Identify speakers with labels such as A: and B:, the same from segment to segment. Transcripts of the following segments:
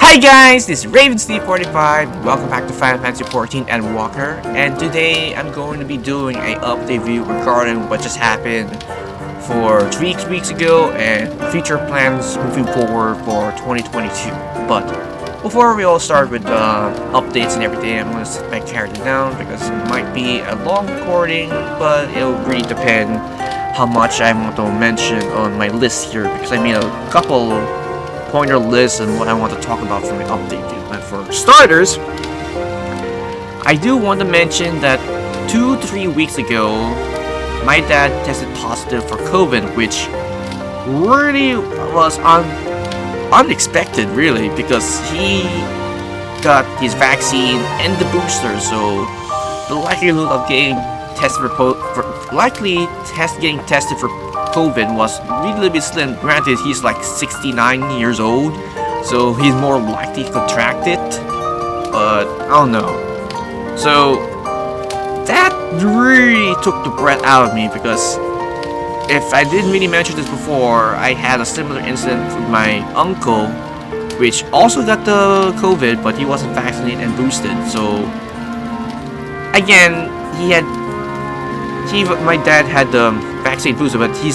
A: Hi guys, this is Ravens45. Welcome back to Final Fantasy 14 and Walker. And today I'm going to be doing a update review regarding what just happened for 3 weeks ago and future plans moving forward for 2022. But before we all start with updates and everything, I'm going to set my character down because it might be a long recording, but it'll really depend how much I want to mention on my list here, because I made a couple pointer list and what I want to talk about from the update view. And for starters, I do want to mention that 2 to 3 weeks ago, my dad tested positive for COVID, which really was unexpected, really, because he got his vaccine and the booster, so the likelihood of getting tested getting tested for COVID was really bit slim. Granted, he's like 69 years old, so he's more likely to contract it, but I don't know. So that really took the breath out of me, because if I didn't really mention this before, I had a similar incident with my uncle, which also got the COVID, but he wasn't vaccinated and boosted. So again, my dad had the vaccine booster, but he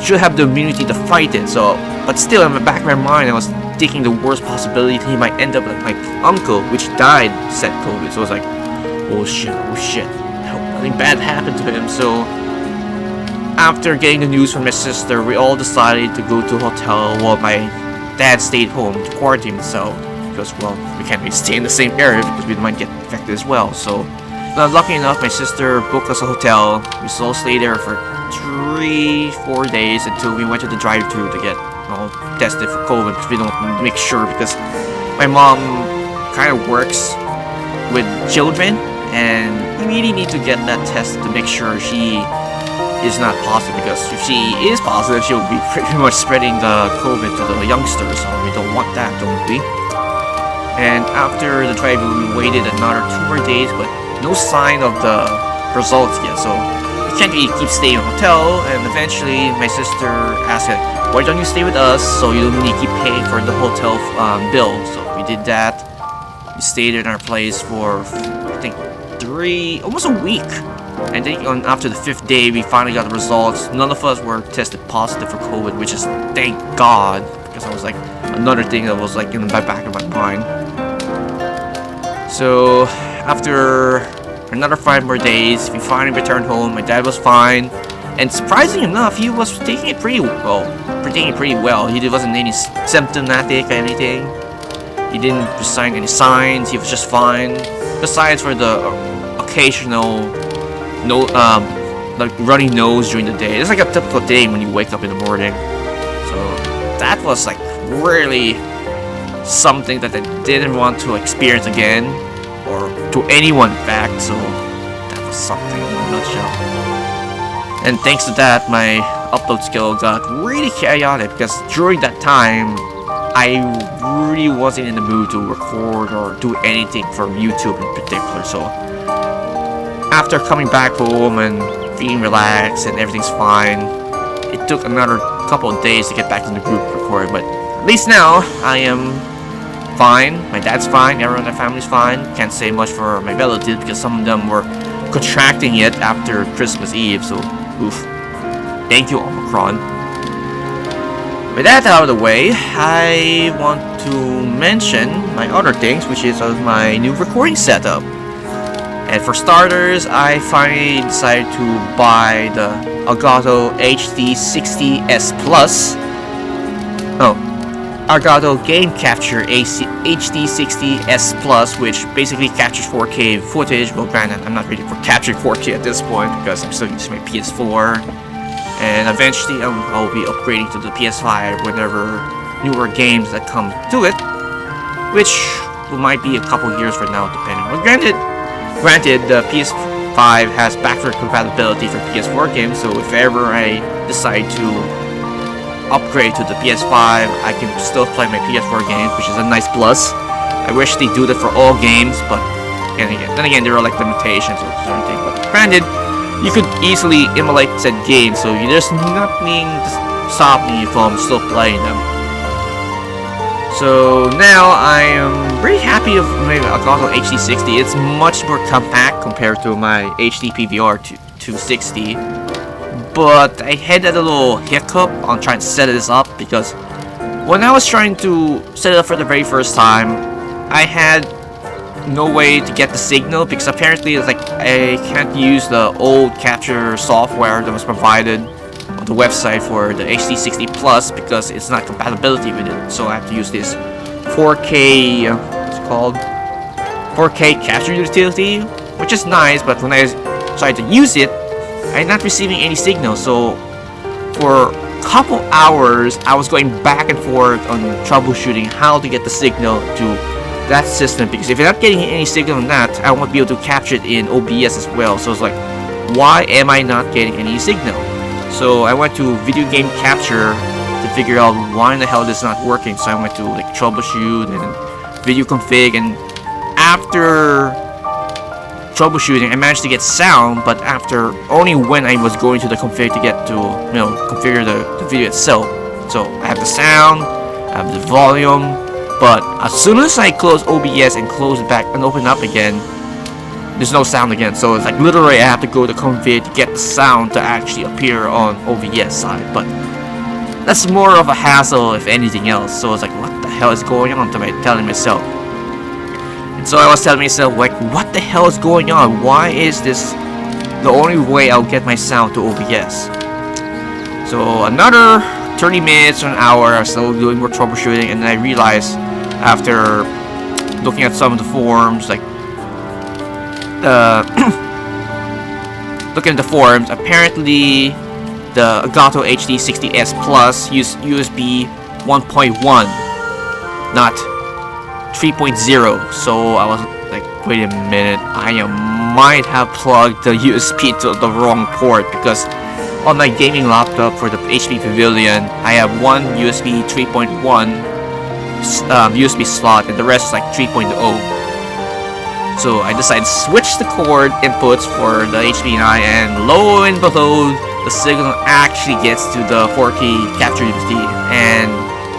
A: should have the immunity to fight it. So, but still, in the back of my mind, I was thinking the worst possibility he might end up like my uncle, which died said COVID. So I was like, oh shit, I hope nothing bad happened to him. So after getting the news from my sister, we all decided to go to a hotel while my dad stayed home to quarantine himself, because, well, we can't really stay in the same area because we might get infected as well. So lucky enough, my sister booked us a hotel. We still stayed there for 3-4 days until we went to the drive-thru to get tested for COVID, because we don't make sure, because my mom kind of works with children and we really need to get that test to make sure she is not positive, because if she is positive, she'll be pretty much spreading the COVID to the youngsters, so we don't want that, don't we? And after the drive-thru, we waited another 2 more days, but no sign of the results yet, so we can't really keep staying in a hotel. And eventually my sister asked, like, why don't you stay with us so you don't need to keep paying for the hotel bill? So we did that. We stayed in our place for, I think, almost a week. And then after the 5th day, we finally got the results. None of us were tested positive for COVID, which is thank God, because I was like, another thing that was like in the back of my mind. So after another 5 more days, we finally returned home. My dad was fine, and surprisingly enough, he was taking it pretty well. He wasn't any symptomatic or anything. He didn't present any signs. He was just fine. Besides for the occasional like runny nose during the day. It's like a typical day when you wake up in the morning. So that was like really something that I didn't want to experience again, or to anyone in fact. So that was something in a nutshell. And thanks to that, my upload skill got really chaotic, because during that time I really wasn't in the mood to record or do anything for YouTube in particular. So after coming back home and feeling relaxed and everything's fine, it took another couple of days to get back in the group record, but at least now I am fine. My dad's fine, everyone in the family's fine. Can't say much for my relatives, because some of them were contracting it after Christmas Eve, so oof. Thank you, Omicron. With that out of the way, I want to mention my other things, which is my new recording setup. And for starters, I finally decided to buy the Elgato HD60S Plus. Elgato Game Capture HD60S Plus, which basically captures 4K footage. Well, granted, I'm not ready for capturing 4K at this point, because I'm still using my PS4. And eventually I'll be upgrading to the PS5 whenever newer games that come to it, which might be a couple years from now, depending. Well, granted, the PS5 has backward compatibility for PS4 games, so if ever I decide to upgrade to the PS5, I can still play my PS4 games, which is a nice plus. I wish they do that for all games, but then again, there are like limitations or certain things. But granted, you could easily emulate said game, so there's nothing to stop me from still playing them. So now I am very happy with my Elgato HD60. It's much more compact compared to my HD PVR 260. But I had a little hiccup on trying to set this up because when I was trying to set it up for the very first time, I had no way to get the signal because apparently it's like I can't use the old capture software that was provided on the website for the HD60 Plus because it's not compatibility with it. So I have to use this 4K, what's it called? 4K capture utility, which is nice, but when I tried to use it, I'm not receiving any signal. So for a couple hours, I was going back and forth on troubleshooting how to get the signal to that system, because if you're not getting any signal on that, I won't be able to capture it in OBS as well. So it's like, why am I not getting any signal? So I went to video game capture to figure out why in the hell this is not working. So I went to like troubleshoot and video config, and after troubleshooting I managed to get sound, but after only when I was going to the config to get to, you know, configure the video itself. So I have the sound, I have the volume, but as soon as I close OBS and close it back and open up again, there's no sound again. So it's like literally I have to go to config to get the sound to actually appear on OBS side. But that's more of a hassle if anything else. So it's like, what the hell is going on? To me, telling myself. And so I was telling myself, like, what the hell is going on? Why is this the only way I'll get my sound to OBS? So another 30 minutes or an hour, I was still doing more troubleshooting, and then I realized after looking at some of the forums, like looking at the forums, apparently the Elgato HD60S Plus use USB 1.1, not 3.0. So I was like, wait a minute, I might have plugged the USB to the wrong port, because on my gaming laptop for the HP Pavilion, I have one USB 3.1 USB slot, and the rest is like 3.0. So I decided to switch the cord inputs for the HDMI, and lo and behold, the signal actually gets to the 4K capture utility. And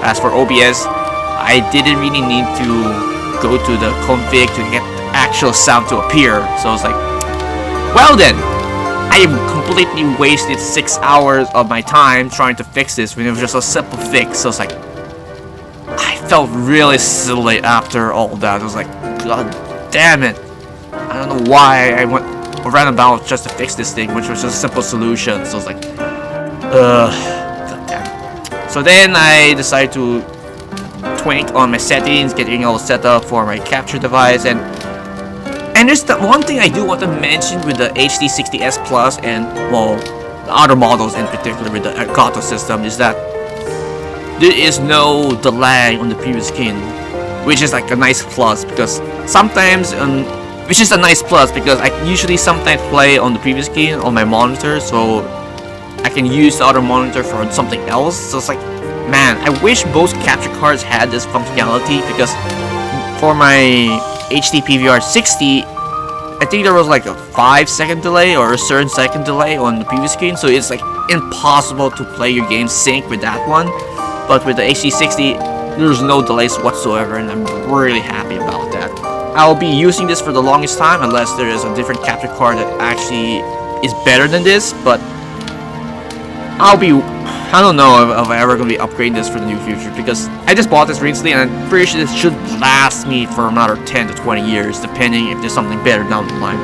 A: as for OBS, I didn't really need to go to the config to get the actual sound to appear. So I was like, well then, I completely wasted 6 hours of my time trying to fix this when it was just a simple fix. So it's like, I felt really silly after all that. I was like, god damn it, I don't know why I went around about just to fix this thing, which was just a simple solution. So it's like, god damn. So then I decided to twink on my settings, getting all set up for my capture device, and there's the one thing I do want to mention with the HD60S Plus and, well, the other models in particular with the Elgato system, is that there is no delay on the previous skin, which is like a nice plus, because sometimes which is a nice plus because I usually sometimes play on the previous skin on my monitor, so I can use the other monitor for something else. So it's like, man, I wish most capture cards had this functionality, because for my HD PVR 60, I think there was like a 5-second delay or a certain second delay on the previous screen, so it's like impossible to play your game sync with that one. But with the HD60, there's no delays whatsoever, and I'm really happy about that. I'll be using this for the longest time unless there is a different capture card that actually is better than this, but I don't know if I'm ever going to be upgrading this for the near future, because I just bought this recently and I'm pretty sure this should last me for another 10 to 20 years, depending if there's something better down the line.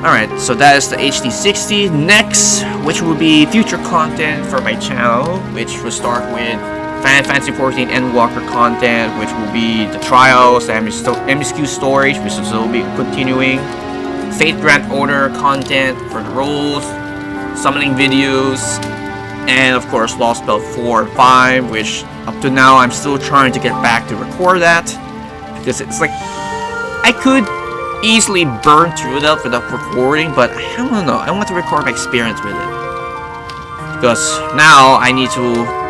A: Alright, so that is the HD60. Next, which will be future content for my channel, which will start with Final Fantasy 14 Endwalker content, which will be the trials, the MSQ storage, which will still be continuing, Fate Grand Order content for the roles, summoning videos, and of course Lost Belt 4 and 5, which up to now I'm still trying to get back to record that, because it's like I could easily burn through that without recording, but I don't know, I want to record my experience with it, because now I need to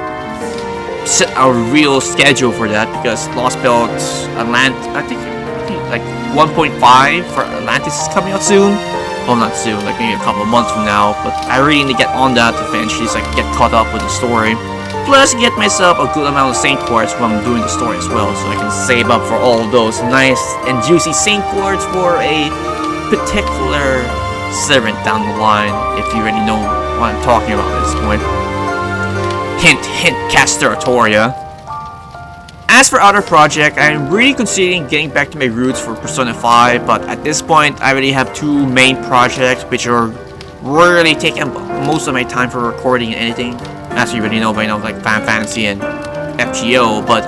A: set a real schedule for that, because Lost Belt I think like 1.5 for Atlantis is coming out soon. Well, not soon, like maybe a couple of months from now, but I really need to get on that eventually so I can get caught up with the story. Plus, get myself a good amount of Saint quartz from doing the story as well, so I can save up for all those nice and juicy Saint quartz for a particular servant down the line, if you already know what I'm talking about at this point. Hint, hint, Caster Artoria. As for other project, I'm really considering getting back to my roots for Persona 5, but at this point, I already have 2 main projects which are really taking most of my time for recording and editing. As you already know by now, like Final Fantasy and FGO, but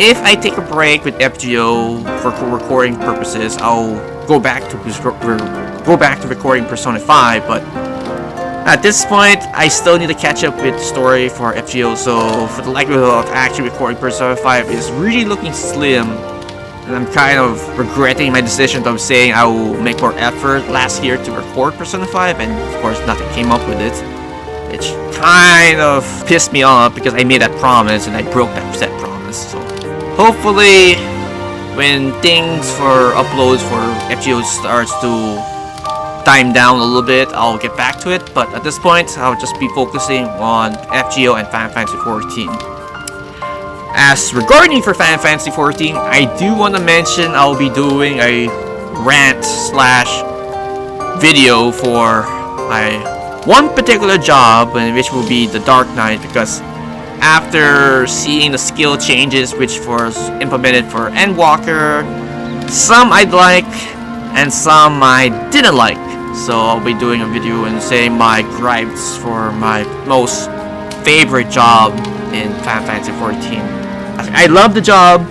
A: if I take a break with FGO for recording purposes, I'll go back to recording Persona 5, but at this point, I still need to catch up with the story for FGO, so for the likelihood of actually recording Persona 5 is really looking slim, and I'm kind of regretting my decision of saying I will make more effort last year to record Persona 5, and of course nothing came up with it, which kind of pissed me off because I made that promise and I broke that said promise. So hopefully when things for uploads for FGO starts to time down a little bit, I'll get back to it, but at this point I'll just be focusing on FGO and Final Fantasy 14. As regarding for Final Fantasy 14, I do want to mention I'll be doing a rant slash video for my one particular job, which will be the Dark Knight, because after seeing the skill changes which was implemented for Endwalker, some I'd like and some I didn't like. So I'll be doing a video and saying my gripes for my most favorite job in Final Fantasy 14. I love the job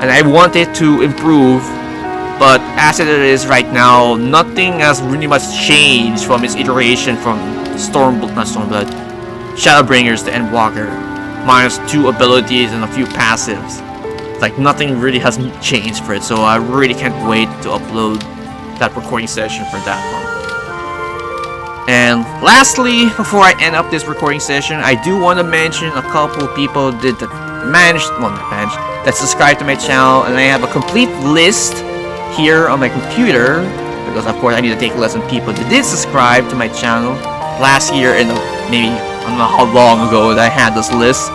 A: and I want it to improve, but as it is right now, nothing has really much changed from its iteration from Shadowbringers to Endwalker, minus 2 abilities and a few passives. Like nothing really has changed for it, so I really can't wait to upload that recording session for that one. And lastly, before I end up this recording session, I do want to mention a couple people that subscribed to my channel, and I have a complete list here on my computer, because of course I need to take a list of people that did subscribe to my channel last year, and maybe I don't know how long ago that I had this list.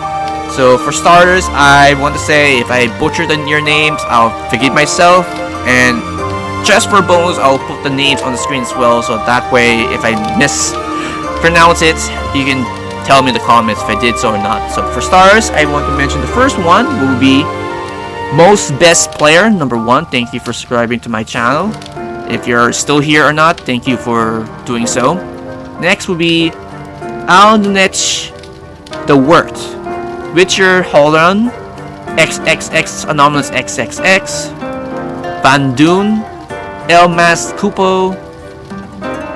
A: So for starters, I want to say if I butchered your names, I'll forgive myself, and just for bonus, I'll put the names on the screen as well, so that way if I mispronounce it, you can tell me in the comments if I did so or not. So for starters, I want to mention the first one will be Most Best Player, number 1. Thank you for subscribing to my channel. If you're still here or not, thank you for doing so. Next will be Alnunech the Wort, Witcher Holland, XXX Anomalous XXX, Van Doon, Elmas Cupo,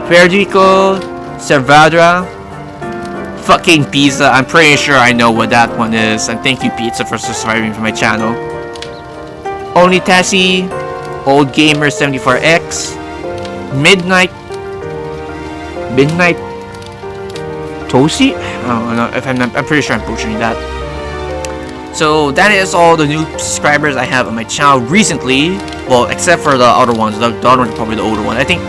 A: Federico Servadra, fucking Pizza. I'm pretty sure I know what that one is, and thank you Pizza for subscribing to my channel. Only Tassie, Old Gamer 74X, Midnight Toshi? I don't know if I'm pretty sure I'm butchering that. So that is all the new subscribers I have on my channel recently. Well, except for the other ones. The other ones are probably the older one. I think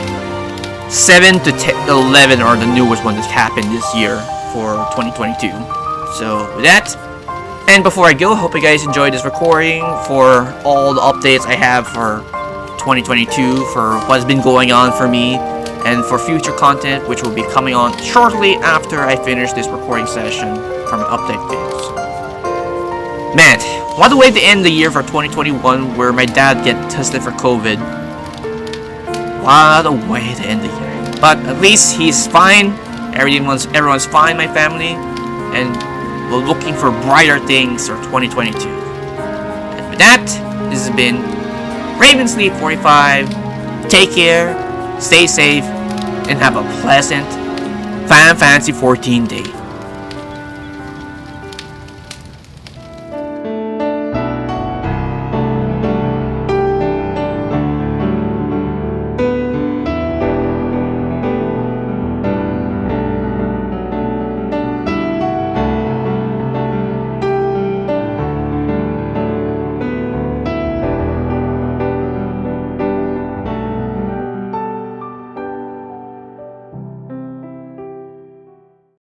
A: 7 to 11 are the newest ones that happened this year for 2022. So with that, and before I go, hope you guys enjoyed this recording for all the updates I have for 2022, for what's been going on for me, and for future content which will be coming on shortly after I finish this recording session from an update videos. Man, what a way to end the year for 2021 where my dad get tested for COVID. What a way to end the year. But at least he's fine. Everyone's fine, my family, and we're looking for brighter things for 2022. And with that, this has been Ravensleep45. Take care, stay safe, and have a pleasant Final Fantasy 14 day.